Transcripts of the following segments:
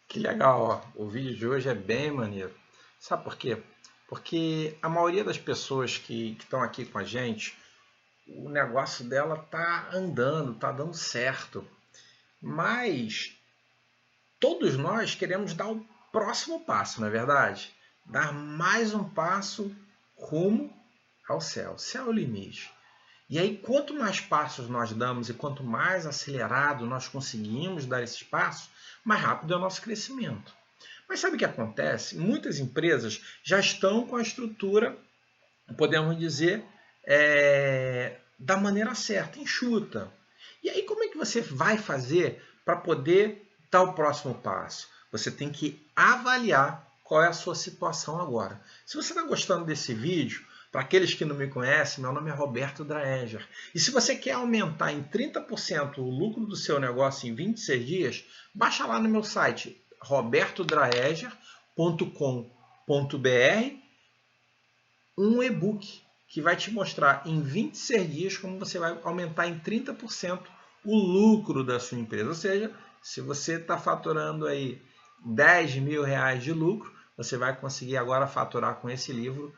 Que legal, ó. O vídeo de hoje é bem maneiro. Sabe por quê? Porque a maioria das pessoas que estão aqui com a gente, o negócio dela tá andando, tá dando certo. Mas todos nós queremos dar o próximo passo, não é verdade? Dar mais um passo rumo ao céu. Céu é o limite. E aí, quanto mais passos nós damos e quanto mais acelerado nós conseguimos dar esses passos, mais rápido é o nosso crescimento. Mas sabe o que acontece? Muitas empresas já estão com a estrutura, podemos dizer, da maneira certa, enxuta. E aí, como é que você vai fazer para poder dar o próximo passo? Você tem que avaliar qual é a sua situação agora. Se você está gostando desse vídeo, para aqueles que não me conhecem, meu nome é Roberto Draeger. E se você quer aumentar em 30% o lucro do seu negócio em 26 dias, baixa lá no meu site robertodraeger.com.br um e-book que vai te mostrar em 26 dias como você vai aumentar em 30% o lucro da sua empresa. Ou seja, se você está faturando aí 10 mil reais de lucro, você vai conseguir agora faturar com esse livro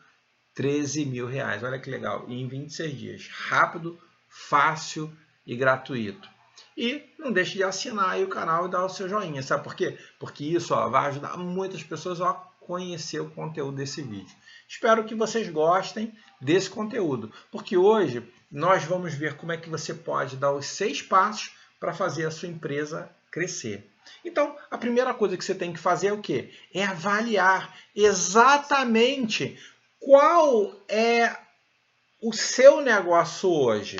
13 mil reais. Olha que legal. E em 26 dias. Rápido, fácil e gratuito. E não deixe de assinar aí o canal e dar o seu joinha. Sabe por quê? Porque isso vai ajudar muitas pessoas a conhecer o conteúdo desse vídeo. Espero que vocês gostem desse conteúdo. Porque hoje nós vamos ver como é que você pode dar os 6 passos para fazer a sua empresa crescer. Então, a primeira coisa que você tem que fazer é o quê? É avaliar exatamente qual é o seu negócio hoje.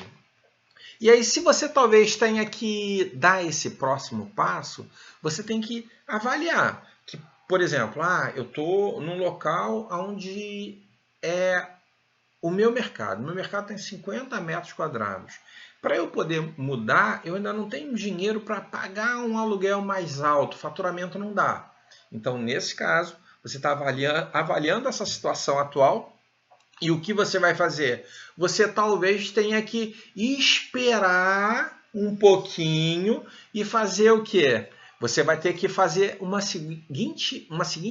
E aí, se você talvez tenha que dar esse próximo passo, você tem que avaliar. Que, por exemplo, eu estou num local onde é o meu mercado. Meu mercado tem 50 metros quadrados. Para eu poder mudar, eu ainda não tenho dinheiro para pagar um aluguel mais alto. Faturamento não dá. Então, nesse caso, você está avaliando essa situação atual. E o que você vai fazer? Você talvez tenha que esperar um pouquinho e fazer o quê? Você vai ter que fazer uma seguinte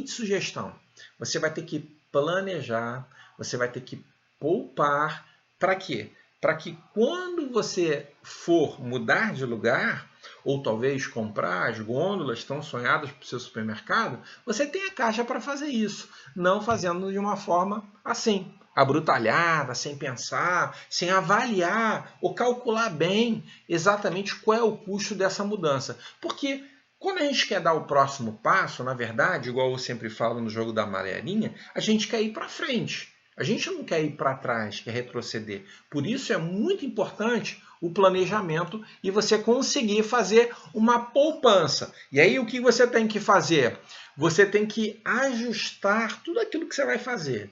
sugestão. Você vai ter que planejar, você vai ter que poupar. Para quê? Para que quando você for mudar de lugar, ou talvez comprar as gôndolas tão sonhadas para o seu supermercado, você tenha caixa para fazer isso, não fazendo de uma forma assim, abrutalhada, sem pensar, sem avaliar ou calcular bem exatamente qual é o custo dessa mudança. Porque quando a gente quer dar o próximo passo, na verdade, igual eu sempre falo no jogo da amarelinha, a gente quer ir para frente. A gente não quer ir para trás, quer retroceder. Por isso é muito importante o planejamento e você conseguir fazer uma poupança. E aí o que você tem que fazer? Você tem que ajustar tudo aquilo que você vai fazer.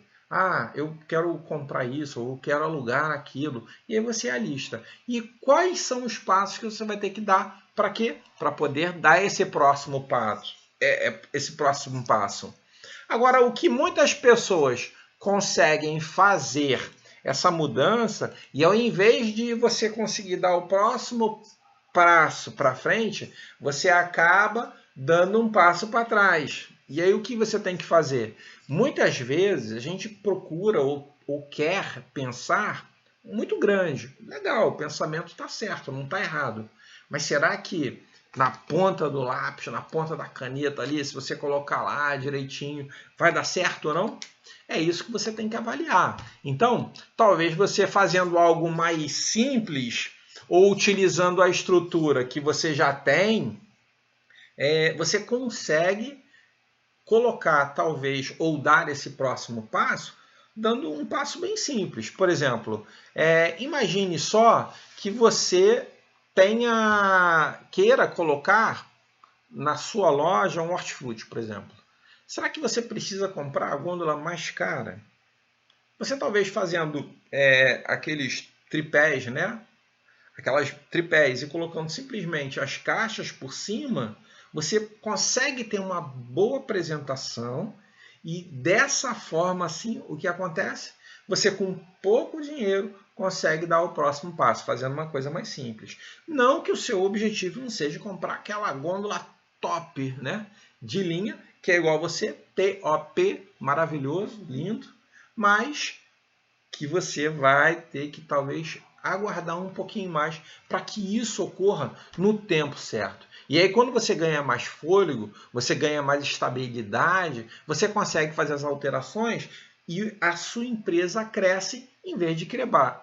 Eu quero comprar isso, ou eu quero alugar aquilo. E aí você alista. E quais são os passos que você vai ter que dar? Para quê? Para poder dar esse próximo passo. Esse próximo passo. Agora, o que muitas pessoas conseguem fazer essa mudança, e ao invés de você conseguir dar o próximo passo para frente, você acaba dando um passo para trás. E aí o que você tem que fazer? Muitas vezes a gente procura ou quer pensar muito grande. Legal, o pensamento está certo, não está errado. Mas será que na ponta do lápis, na ponta da caneta ali, se você colocar lá direitinho, vai dar certo ou não? É isso que você tem que avaliar. Então, talvez você fazendo algo mais simples ou utilizando a estrutura que você já tem, você consegue colocar, talvez, ou dar esse próximo passo, dando um passo bem simples. Por exemplo, imagine só que você queira colocar na sua loja um hortifruti, por exemplo. Será que você precisa comprar a gôndola mais cara? Você talvez fazendo aqueles tripés, né? Aquelas tripés e colocando simplesmente as caixas por cima, você consegue ter uma boa apresentação e dessa forma, assim, o que acontece? Você com pouco dinheiro consegue dar o próximo passo, fazendo uma coisa mais simples. Não que o seu objetivo não seja comprar aquela gôndola top, né, de linha, que é igual a você, top, maravilhoso, lindo, mas que você vai ter que talvez aguardar um pouquinho mais para que isso ocorra no tempo certo. E aí quando você ganha mais fôlego, você ganha mais estabilidade, você consegue fazer as alterações e a sua empresa cresce em vez de quebrar.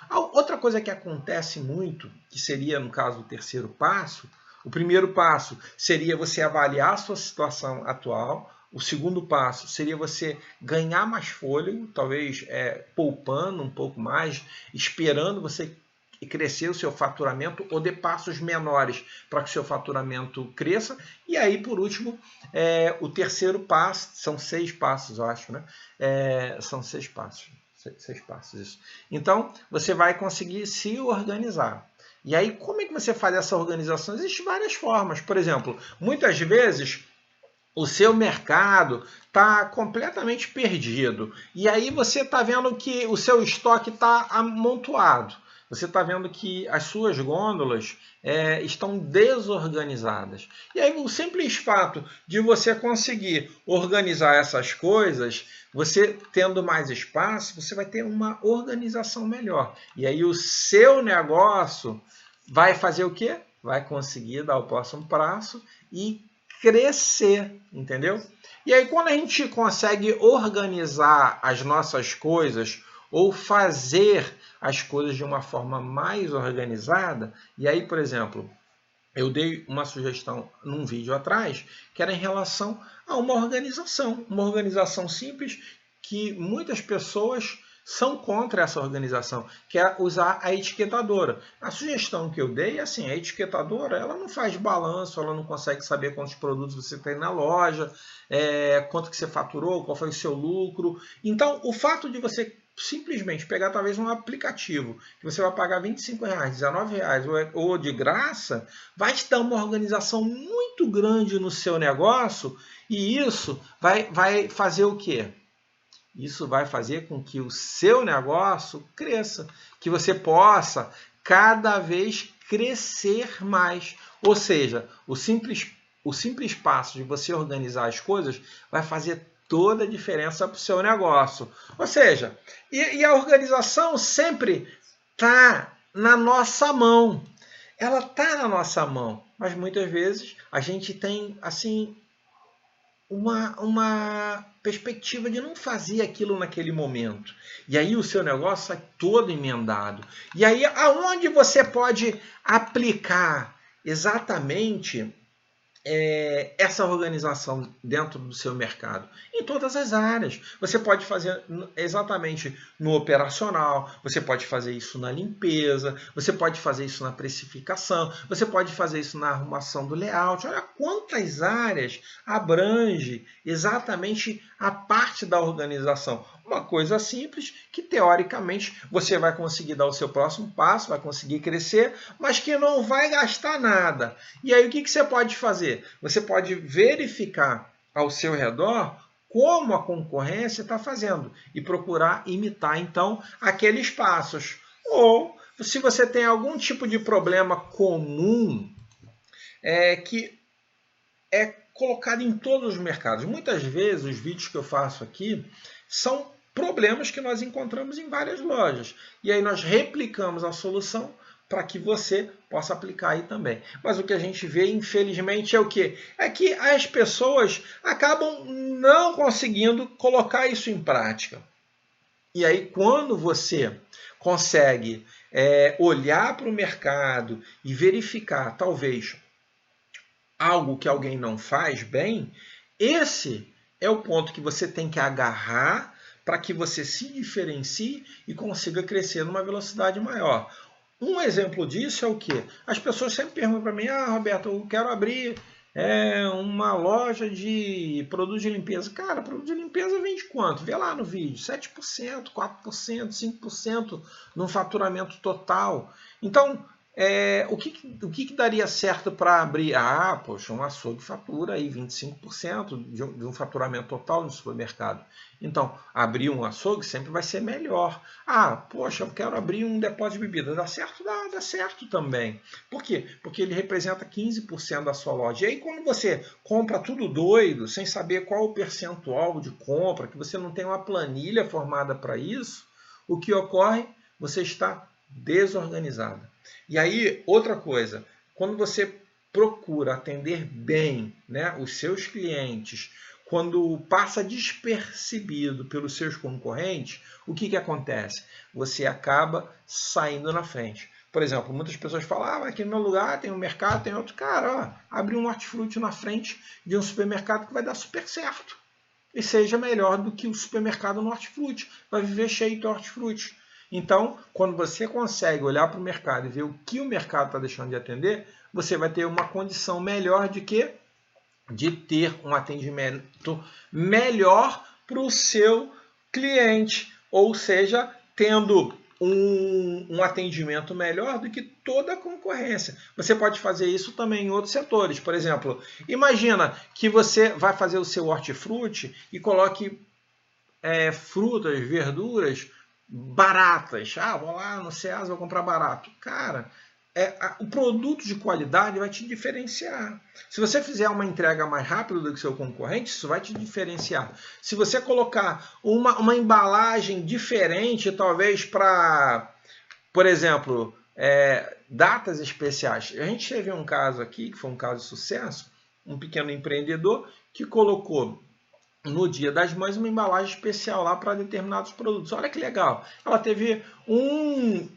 Outra coisa que acontece muito, que seria no caso do terceiro passo, o primeiro passo seria você avaliar a sua situação atual. O segundo passo seria você ganhar mais fôlego, talvez poupando um pouco mais, esperando você crescer o seu faturamento ou dê passos menores para que o seu faturamento cresça. E aí, por último, o terceiro passo, são 6 passos, eu acho, né? São 6 passos. 6 passos, isso. Então, você vai conseguir se organizar. E aí, como é que você faz essa organização? Existem várias formas. Por exemplo, muitas vezes o seu mercado está completamente perdido. E aí você está vendo que o seu estoque está amontoado. Você está vendo que as suas gôndolas estão desorganizadas. E aí o simples fato de você conseguir organizar essas coisas, você tendo mais espaço, você vai ter uma organização melhor. E aí o seu negócio vai fazer o quê? Vai conseguir dar o próximo passo e crescer, entendeu? E aí quando a gente consegue organizar as nossas coisas ou fazer as coisas de uma forma mais organizada, e aí, por exemplo, eu dei uma sugestão num vídeo atrás, que era em relação a uma organização simples que muitas pessoas são contra essa organização, que é usar a etiquetadora. A sugestão que eu dei é assim, a etiquetadora ela não faz balanço, ela não consegue saber quantos produtos você tem na loja, quanto que você faturou, qual foi o seu lucro. Então, o fato de você simplesmente pegar talvez um aplicativo que você vai pagar R$25, R$19 ou de graça, vai te dar uma organização muito grande no seu negócio e isso vai fazer o quê? Isso vai fazer com que o seu negócio cresça, que você possa cada vez crescer mais. Ou seja, o simples passo de você organizar as coisas vai fazer toda a diferença para o seu negócio. Ou seja, e a organização sempre está na nossa mão. Ela está na nossa mão, mas muitas vezes a gente tem assim uma perspectiva de não fazer aquilo naquele momento. E aí o seu negócio sai todo emendado. E aí aonde você pode aplicar exatamente essa organização dentro do seu mercado? Em todas as áreas. Você pode fazer exatamente no operacional, você pode fazer isso na limpeza, você pode fazer isso na precificação, você pode fazer isso na arrumação do layout. Olha quantas áreas abrange exatamente a parte da organização. Uma coisa simples que, teoricamente, você vai conseguir dar o seu próximo passo, vai conseguir crescer, mas que não vai gastar nada. E aí o que você pode fazer? Você pode verificar ao seu redor como a concorrência está fazendo e procurar imitar, então, aqueles passos. Ou, se você tem algum tipo de problema comum que é colocado em todos os mercados. Muitas vezes, os vídeos que eu faço aqui são problemas que nós encontramos em várias lojas. E aí nós replicamos a solução para que você possa aplicar aí também. Mas o que a gente vê, infelizmente, é o quê? É que as pessoas acabam não conseguindo colocar isso em prática. E aí, quando você consegue olhar para o mercado e verificar, talvez, algo que alguém não faz bem, esse é o ponto que você tem que agarrar para que você se diferencie e consiga crescer numa velocidade maior. Um exemplo disso é o quê? As pessoas sempre perguntam para mim, Roberto, eu quero abrir uma loja de produtos de limpeza. Cara, produto de limpeza vende quanto? Vê lá no vídeo, 7%, 4%, 5% no faturamento total. Então, O que daria certo para abrir? Poxa, um açougue fatura aí 25% de um faturamento total no supermercado. Então, abrir um açougue sempre vai ser melhor. Poxa, eu quero abrir um depósito de bebida. Dá certo? Dá certo também. Por quê? Porque ele representa 15% da sua loja. E aí, quando você compra tudo doido, sem saber qual o percentual de compra, que você não tem uma planilha formada para isso, o que ocorre? Você está desorganizado. E aí, outra coisa, quando você procura atender bem, né, os seus clientes, quando passa despercebido pelos seus concorrentes, o que acontece? Você acaba saindo na frente. Por exemplo, muitas pessoas falam, aqui no meu lugar tem um mercado, tem outro. Cara, abre um hortifruti na frente de um supermercado que vai dar super certo. E seja melhor do que o supermercado no hortifruti. Vai viver cheio de hortifruti. Então, quando você consegue olhar para o mercado e ver o que o mercado está deixando de atender, você vai ter uma condição melhor de quê? De ter um atendimento melhor para o seu cliente. Ou seja, tendo um atendimento melhor do que toda a concorrência. Você pode fazer isso também em outros setores. Por exemplo, imagina que você vai fazer o seu hortifruti e coloque frutas, verduras baratas. Vou lá no Ceasa, vou comprar barato. Cara, o produto de qualidade vai te diferenciar. Se você fizer uma entrega mais rápida do que seu concorrente, isso vai te diferenciar. Se você colocar uma embalagem diferente, talvez para, por exemplo, datas especiais. A gente teve um caso aqui, que foi um caso de sucesso, um pequeno empreendedor que colocou no Dia das Mães uma embalagem especial lá para determinados produtos. Olha que legal. Ela teve um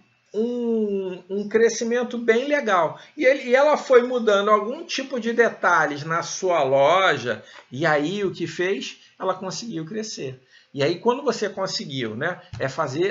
crescimento bem legal. E ela foi mudando algum tipo de detalhes na sua loja, e aí o que fez? Ela conseguiu crescer. E aí quando você conseguiu, né,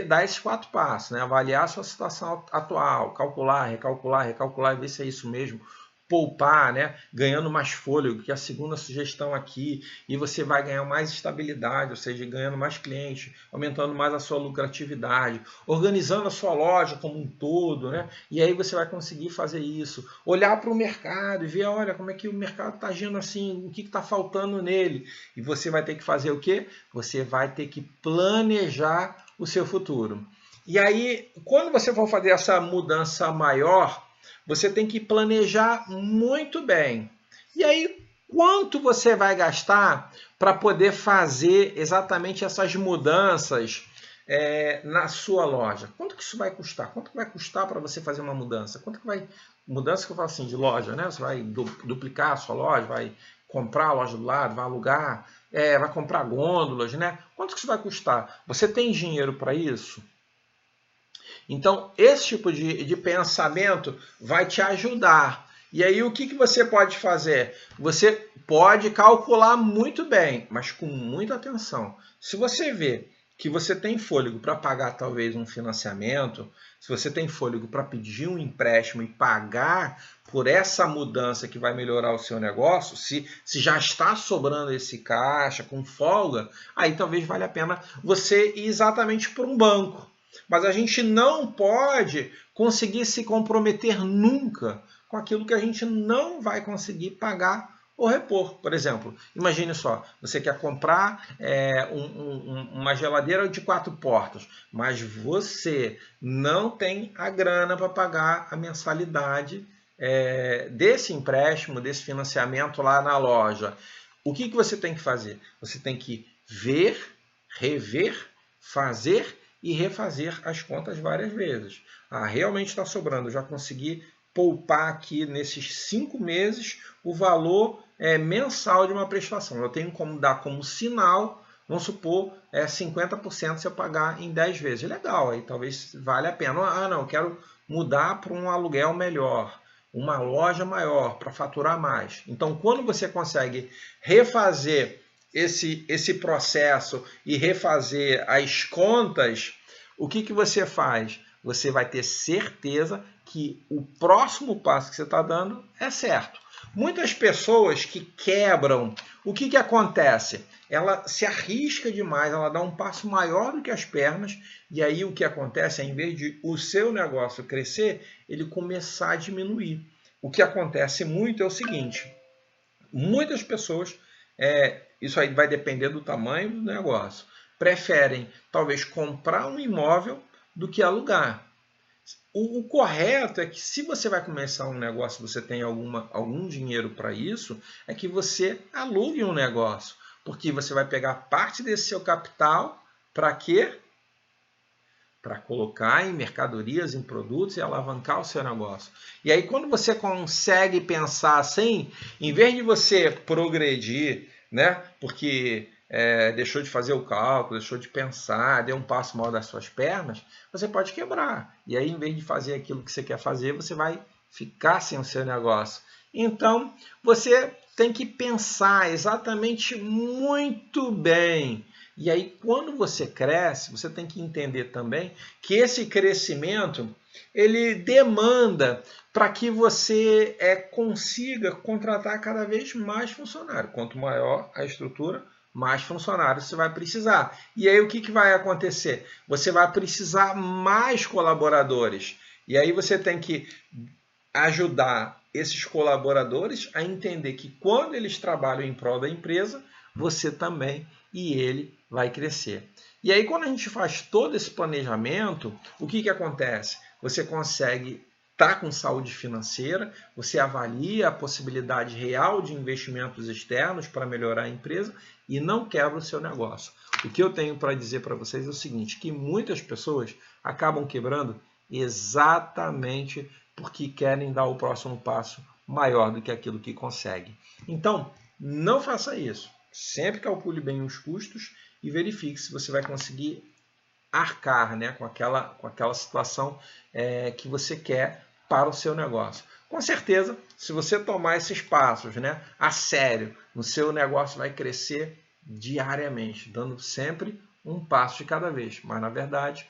dar esses 4 passos, né, avaliar a sua situação atual, calcular, recalcular, ver se é isso mesmo, poupar, né, ganhando mais fôlego, que é a segunda sugestão aqui, e você vai ganhar mais estabilidade, ou seja, ganhando mais clientes, aumentando mais a sua lucratividade, organizando a sua loja como um todo, né, e aí você vai conseguir fazer isso, olhar para o mercado e ver, olha, como é que o mercado está agindo assim, o que está faltando nele, e você vai ter que fazer o quê? Você vai ter que planejar o seu futuro. E aí, quando você for fazer essa mudança maior, você tem que planejar muito bem. E aí, quanto você vai gastar para poder fazer exatamente essas mudanças na sua loja? Quanto que isso vai custar? Quanto que vai custar para você fazer uma mudança? Quanto que vai... Mudança que eu falo assim, de loja, né? Você vai duplicar a sua loja, vai comprar a loja do lado, vai alugar, vai comprar gôndolas, né? Quanto que isso vai custar? Você tem dinheiro para isso? Então, esse tipo de pensamento vai te ajudar. E aí, o que você pode fazer? Você pode calcular muito bem, mas com muita atenção. Se você vê que você tem fôlego para pagar talvez um financiamento, se você tem fôlego para pedir um empréstimo e pagar por essa mudança que vai melhorar o seu negócio, se já está sobrando esse caixa com folga, aí talvez valha a pena você ir exatamente para um banco. Mas a gente não pode conseguir se comprometer nunca com aquilo que a gente não vai conseguir pagar ou repor. Por exemplo, imagine só, você quer comprar uma geladeira de 4 portas, mas você não tem a grana para pagar a mensalidade desse empréstimo, desse financiamento lá na loja. O que você tem que fazer? Você tem que ver, rever, fazer e refazer as contas várias vezes. Realmente está sobrando, já consegui poupar aqui nesses 5 meses o valor mensal de uma prestação. Eu tenho como dar como sinal, vamos supor, 50% se eu pagar em 10 vezes. Legal, aí talvez valha a pena. Não, eu quero mudar para um aluguel melhor, uma loja maior, para faturar mais. Então, quando você consegue refazer esse processo e refazer as contas, o que você faz? Você vai ter certeza que o próximo passo que você está dando é certo. Muitas pessoas que quebram, o que acontece? ela se arrisca demais, ela dá um passo maior do que as pernas, e aí o que acontece é, em vez de o seu negócio crescer, ele começar a diminuir. O que acontece muito é o seguinte, muitas pessoas, isso aí vai depender do tamanho do negócio, preferem talvez comprar um imóvel do que alugar. O correto é que, se você vai começar um negócio, você tem algum dinheiro para isso, é que você alugue um negócio. Porque você vai pegar parte desse seu capital para quê? Para colocar em mercadorias, em produtos e alavancar o seu negócio. E aí, quando você consegue pensar assim, em vez de você progredir, né? Porque deixou de fazer o cálculo, deixou de pensar, deu um passo maior das suas pernas, você pode quebrar. E aí, em vez de fazer aquilo que você quer fazer, você vai ficar sem o seu negócio. Então, você tem que pensar exatamente muito bem. E aí, quando você cresce, você tem que entender também que esse crescimento, ele demanda para que você consiga contratar cada vez mais funcionários. Quanto maior a estrutura, mais funcionários você vai precisar. E aí o que vai acontecer? Você vai precisar mais colaboradores. E aí você tem que ajudar esses colaboradores a entender que, quando eles trabalham em prol da empresa, você também e ele vai crescer. E aí, quando a gente faz todo esse planejamento, o que acontece? Você consegue estar com saúde financeira, você avalia a possibilidade real de investimentos externos para melhorar a empresa e não quebra o seu negócio. O que eu tenho para dizer para vocês é o seguinte, que muitas pessoas acabam quebrando exatamente porque querem dar o próximo passo maior do que aquilo que conseguem. Então, não faça isso. Sempre calcule bem os custos e verifique se você vai conseguir arcar, né, com aquela situação que você quer para o seu negócio. Com certeza, se você tomar esses passos, né, a sério, o seu negócio vai crescer diariamente, dando sempre um passo de cada vez. Mas, na verdade,